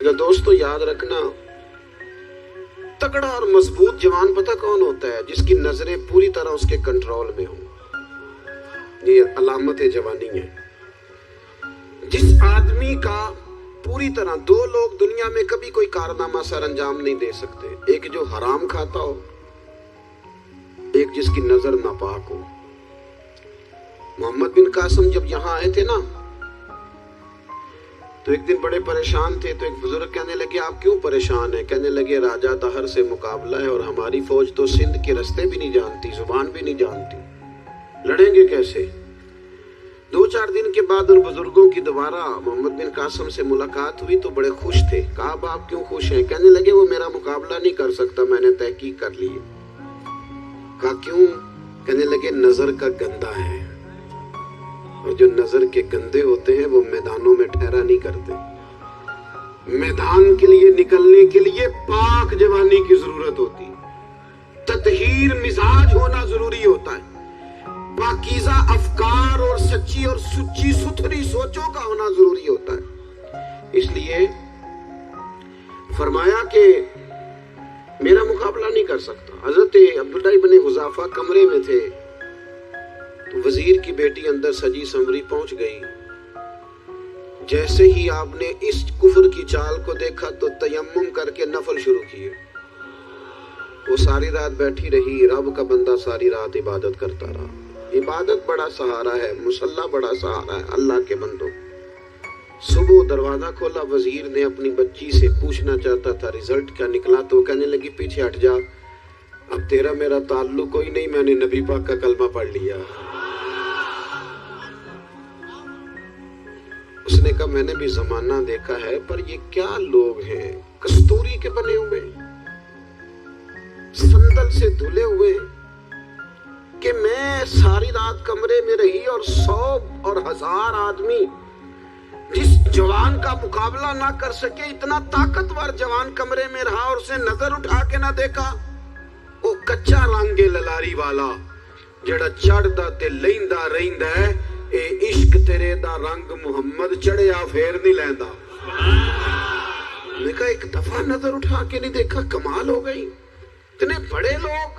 दोस्तों याद रखना, तगड़ा और मजबूत जवान पता कौन होता है? जिसकी नजरें पूरी तरह उसके कंट्रोल में हो। ये अलामत जवानी है। जिस आदमी का पूरी तरह, दो लोग दुनिया में कभी कोई कारनामा सर अंजाम नहीं दे सकते, एक जो हराम खाता हो, एक जिसकी नजर नापाक हो। मोहम्मद बिन कासिम जब यहां आए थे ना, तो एक दिन बड़े परेशान थे। तो एक बुजुर्ग कहने लगे, आप क्यों परेशान हैं? कहने लगे, राजा दहर से मुकाबला है और हमारी फौज तो सिंध के रास्ते भी नहीं जानती, जुबान भी नहीं जानती, लड़ेंगे कैसे? 2-4 दिन के बाद उन बुजुर्गों की दोबारा मोहम्मद बिन कासिम से मुलाकात हुई तो बड़े खुश थे। कहा, अब आप क्यों खुश हैं? कहने लगे, वो मेरा मुकाबला नहीं कर सकता, मैंने तहकीक कर ली है। कहा, क्यों? कहने लगे, नजर का गंदा है, और जो नजर के गंदे होते हैं वो मैदानों में ठहरा नहीं करते। मैदान के लिए निकलने के लिए पाक जवानी की जरूरत होती है, ततहीर मिजाज होना जरूरी होता है, पाकीज़ा अफकार और सच्ची और सुच्ची सुथरी सोचों का होना जरूरी होता है। इसलिए फरमाया कि मेरा मुकाबला नहीं कर सकता। हजरत अब्दुल्लाह इब्न हुज़ाफा कमरे में थे, तो वजीर की बेटी अंदर सजी संवरी पहुंच गई। जैसे ही आपने इस कुफर की चाल को देखा तो तयम्मुम करके नफल शुरू किए। वो सारी रात बैठी रही, रब का बंदा सारी रात इबादत करता रहा। इबादत बड़ा सहारा है, मुसल्ला बड़ा सहारा है अल्लाह के बंदों। सुबह दरवाजा खोला, वजीर ने अपनी बच्ची से पूछना चाहता था रिजल्ट क्या निकला, तो कहने लगी, पीछे हट जा, अब तेरा मेरा ताल्लुक कोई नहीं, मैंने नबी पाक का कलमा पढ़ लिया। उसने कहा, मैंने भी जमाना देखा है, पर ये क्या लोग हैं, कस्तूरी के बने हुए, संदल से धुले हुए, कि मैं सारी रात कमरे में रही और 100 और 1000 आदमी जिस जवान का मुकाबला ना कर सके, इतना ताकतवर जवान कमरे में रहा और उसे नजर उठा के ना देखा। वो कच्चा रंगे ललारी वाला जड़ा चढ़दा ते लैंदा रहिंदा है, ए इश्क तेरे दा रंग मुहम्मद चढ़िया फेर नहीं लैंदा। मैं कहा, एक दफा नजर उठा के नहीं देखा, कमाल हो गई। इतने बड़े लोग,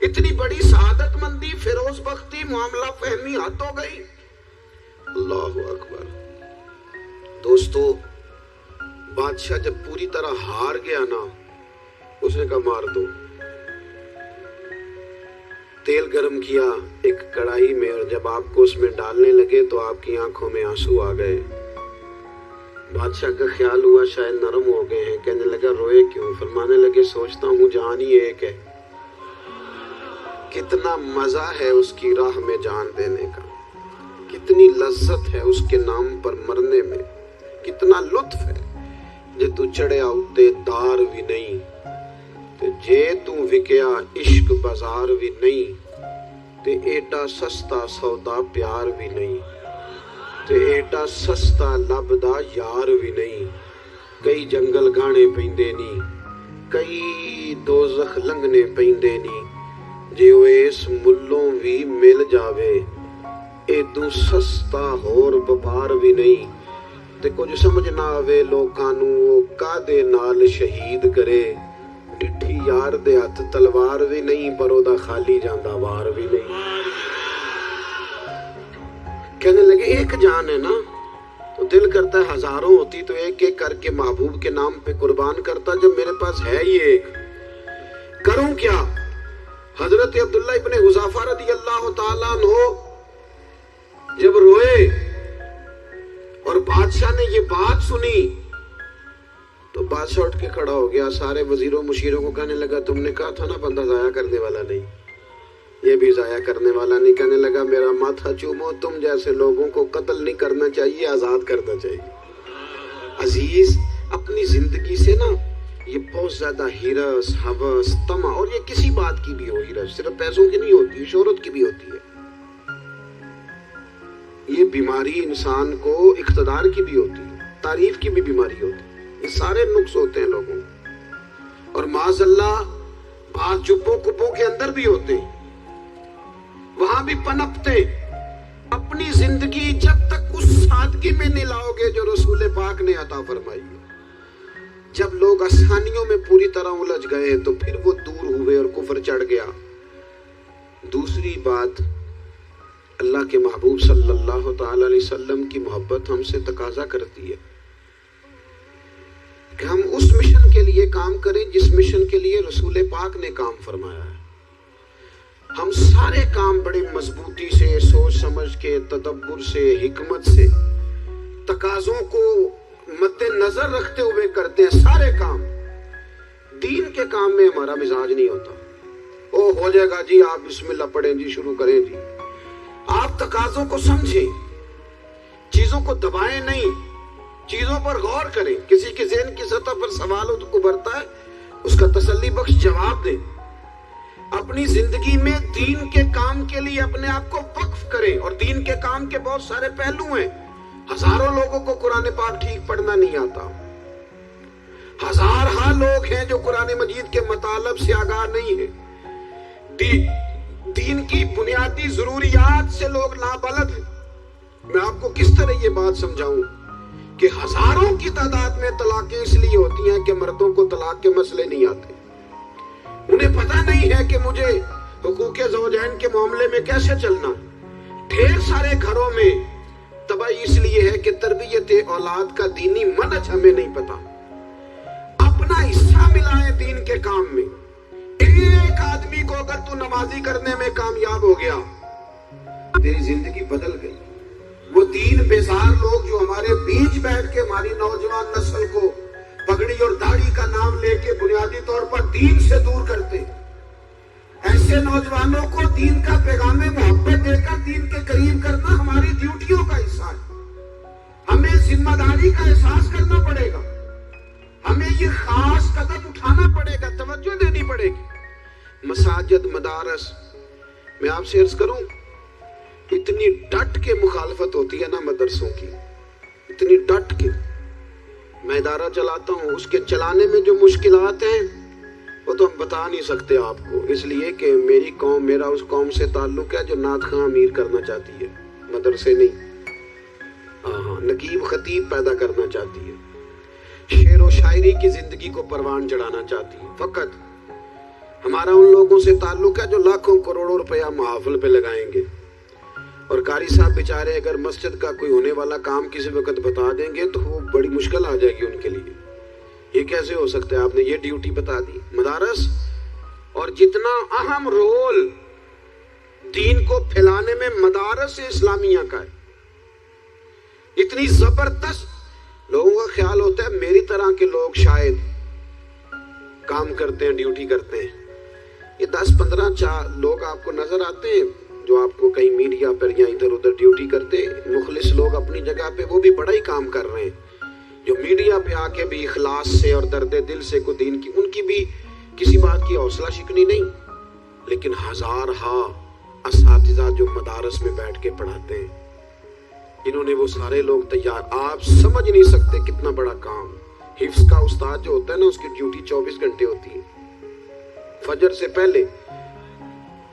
इतनी बड़ी सआदत मंदी, फिरोज बख्ती, मामला फहमी हद हो गई। अल्लाहु अकबर। दोस्तों, बादशाह जब पूरी तरह हार गया ना, उसने कहा, मार दो। तेल गरम किया एक कढ़ाई में, और जब आपको उसमें डालने लगे तो आपकी आंखों में आंसू आ गए। बादशाह का ख्याल हुआ शायद नरम हो गए हैं। कहने लगा, रोए क्यों? फरमाने लगे, सोचता हूँ जान ही एक है, कितना मजा है उसकी राह में जान देने का, कितनी लज्जत है उसके नाम पर मरने में, कितना लुत्फ है। जे तू चढ़िया उत्ते दार भी नहीं, ते जे तू विकया इश्क बाजार भी नहीं, ते एडा सस्ता सौदा प्यार भी नहीं, ते एडा सस्ता लभदा यार भी नहीं। कई जंगल गाने पैंदे नी, कई दोज़ख लंघने पैंदे नी, जे ओ इस मुल्लों भी मिल जावे, एदू सस्ता होर व्यापार भी नहीं। ते कुछ समझ ना आवे लोकां नू ओ कादे नाल शहीद करे, डिठी यार दे हथ तलवार भी नहीं, पर ओदा खाली जांदा वार भी नहीं। कहने लगे, एक जान है ना, तो दिल करता है हजारों होती तो एक एक करके महबूब के नाम पे कुर्बान करता, जब मेरे पास है ही एक, करूं क्या? हजरत अब्दुल्लाह इब्न हुज़ाफा रज़ियल्लाहु ताला अन्हु जब रोए और बादशाह ने ये बात सुनी, तो बादशाह उठ के खड़ा हो गया, सारे वजीरों मुशीरों को कहने लगा, तुमने कहा था ना बंदा जाया करने वाला नहीं, ये भी जाया करने वाला नहीं। कहने लगा, मेरा माथा चूमो, तुम जैसे लोगों को कत्ल नहीं करना चाहिए, आजाद करना चाहिए। अजीज, अपनी जिंदगी से ना ये बहुत ज्यादा हिरस, हवस, तमा, और ये किसी बात की भी हो, हिरस सिर्फ पैसों की नहीं होती, शोहरत की भी होती है। ये बीमारी इंसान को इख्तिदार की भी होती है, तारीफ की भी बीमारी होती है। ये सारे नुक्स होते हैं लोगों को, और माज़अल्लाह बात चुप्पो कुप्पो के अंदर भी होते हैं, वहां भी पनपते। अपनी जिंदगी जब तक उस सादगी में नहीं लाओगे जो रसूल पाक ने अता फरमाई है, جب لوگ آسانیوں میں پوری طرح الجھ گئے تو پھر وہ دور ہوئے اور کفر چڑھ گیا۔ دوسری بات، اللہ کے محبوب صلی اللہ تعالی علیہ وسلم کی محبت ہم سے تقاضا کرتی ہے کہ ہم اس مشن کے لیے کام کریں جس مشن کے لیے رسول پاک نے کام فرمایا ہے۔ ہم سارے کام بڑے مضبوطی سے، سوچ سمجھ کے، تدبر سے، حکمت سے، تقاضوں کو مد نظر رکھتے ہوئے کرتے ہیں سارے کام۔ دین کے کام میں ہمارا مزاج نہیں ہوتا، او ہو جائے گا جی، آپ بسم اللہ پڑھیں جی، شروع کریں جی۔ آپ تقاضوں کو سمجھیں، چیزوں کو دبائیں نہیں، چیزوں پر غور کریں۔ کسی کے ذہن کی سطح پر سوال ابھرتا ہے، اس کا تسلی بخش جواب دیں۔ اپنی زندگی میں دین کے کام کے لیے اپنے آپ کو وقف کریں، اور دین کے کام کے بہت سارے پہلو ہیں۔ ہزاروں لوگوں کو قرآن پاک ٹھیک پڑھنا نہیں آتا، ہزارہ لوگ ہیں جو قرآن مجید کے مطالب سے آگاہ نہیں ہیں، دین کی بنیادی ضروریات سے لوگ نابلد ہیں۔ میں آپ کو کس طرح یہ بات سمجھاؤں کہ ہزاروں کی تعداد میں طلاقیں اس لیے ہوتی ہیں کہ مردوں کو طلاق کے مسئلے نہیں آتے، انہیں پتہ نہیں ہے کہ مجھے حقوق زوجین کے معاملے میں کیسے چلنا۔ ڈھیر سارے گھروں میں تباہی اس لیے ہے کہ تربیت اولاد کا دینی منہج ہمیں نہیں پتا۔ اپنا حصہ ملائیں دین کے کام میں۔ ایک آدمی کو اگر تو نمازی کرنے میں کامیاب ہو گیا، تیری زندگی بدل گئی۔ وہ دین بیزار لوگ جو ہمارے بیچ بیٹھ کے ہماری نوجوان نسل کو پگڑی اور داڑھی کا نام لے کے بنیادی طور پر دین سے دور کرتے، ایسے نوجوانوں کو دین کا پیغام محبت دے کر دین کے قریب کرنا ہماری ڈیوٹیوں کا حصہ ہے۔ ہمیں ذمہ داری کا احساس کرنا پڑے گا، ہمیں یہ خاص قدم اٹھانا پڑے گا، توجہ دینی پڑے گی۔ مساجد، مدارس، میں آپ سے عرض کروں، اتنی ڈٹ کے مخالفت ہوتی ہے نا مدرسوں کی، اتنی ڈٹ کے۔ میں ادارہ چلاتا ہوں، اس کے چلانے میں جو مشکلات ہیں وہ تو ہم بتا نہیں سکتے آپ کو، اس لیے کہ میری قوم، میرا اس قوم سے تعلق ہے جو نعت خواں امیر کرنا چاہتی ہے، مدرسے نہیں، نقیب خطیب پیدا کرنا چاہتی ہے، شعر و شاعری کی زندگی کو پروان چڑھانا چاہتی ہے۔ فقط ہمارا ان لوگوں سے تعلق ہے جو لاکھوں کروڑوں روپیہ محافل پہ لگائیں گے، اور قاری صاحب بیچارے اگر مسجد کا کوئی ہونے والا کام کسی وقت بتا دیں گے تو وہ بڑی مشکل آ جائے گی ان کے لیے۔ یہ کیسے ہو سکتا ہے، آپ نے یہ ڈیوٹی بتا دی۔ مدارس اور جتنا اہم رول دین کو پھیلانے میں مدارس اسلامیہ کا ہے، اتنی زبردست، لوگوں کا خیال ہوتا ہے میری طرح کے لوگ شاید کام کرتے ہیں، ڈیوٹی کرتے ہیں۔ یہ 10-15 لوگ آپ کو نظر آتے ہیں جو آپ کو کہیں میڈیا پر یا ادھر ادھر ڈیوٹی کرتے، مخلص لوگ اپنی جگہ پہ، وہ بھی بڑا ہی کام کر رہے ہیں، جو میڈیا پہ آ کے بھی اخلاص سے اور درد دل سے کو دین کی، ان کی بھی کسی بات کی حوصلہ شکنی نہیں۔ لیکن ہزارہ اساتذہ جو مدارس میں بیٹھ کے پڑھاتے ہیں، انہوں نے وہ سارے لوگ تیار، آپ سمجھ نہیں سکتے کتنا بڑا کام۔ حفظ کا استاد جو ہوتا ہے نا، اس کی ڈیوٹی 24 گھنٹے ہوتی ہے، فجر سے پہلے،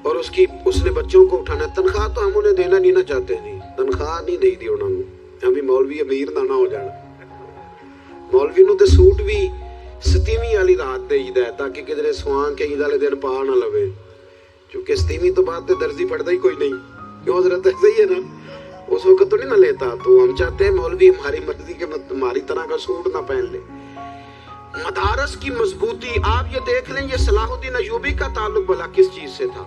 اور اس نے بچوں کو اٹھانا۔ تنخواہ تو ہم انہیں دینا نہیں نہ چاہتے جی، تنخواہ نہیں دے دی انہوں نے، ہمیں مولوی امیر نہ ہو جانا۔ مولوی نو تے سوٹ بھی 7ویں والی رات دے ہی ہے تاکہ کدھر سوان کے عید والے دن پا نہ لوے، چونکہ 7ویں تو بعد تے درزی پڑتا ہی کوئی نہیں، کیوں حضرت ایسا ہی ہے نا، اس وقت تو نہیں نہ لیتا۔ تو ہم چاہتے ہیں مولوی ہماری مرضی کے ہماری طرح کا سوٹ نہ پہن لے۔ مدارس کی مضبوطی آپ یہ دیکھ لیں، یہ صلاح الدین ایوبی کا تعلق بھلا کس چیز سے تھا؟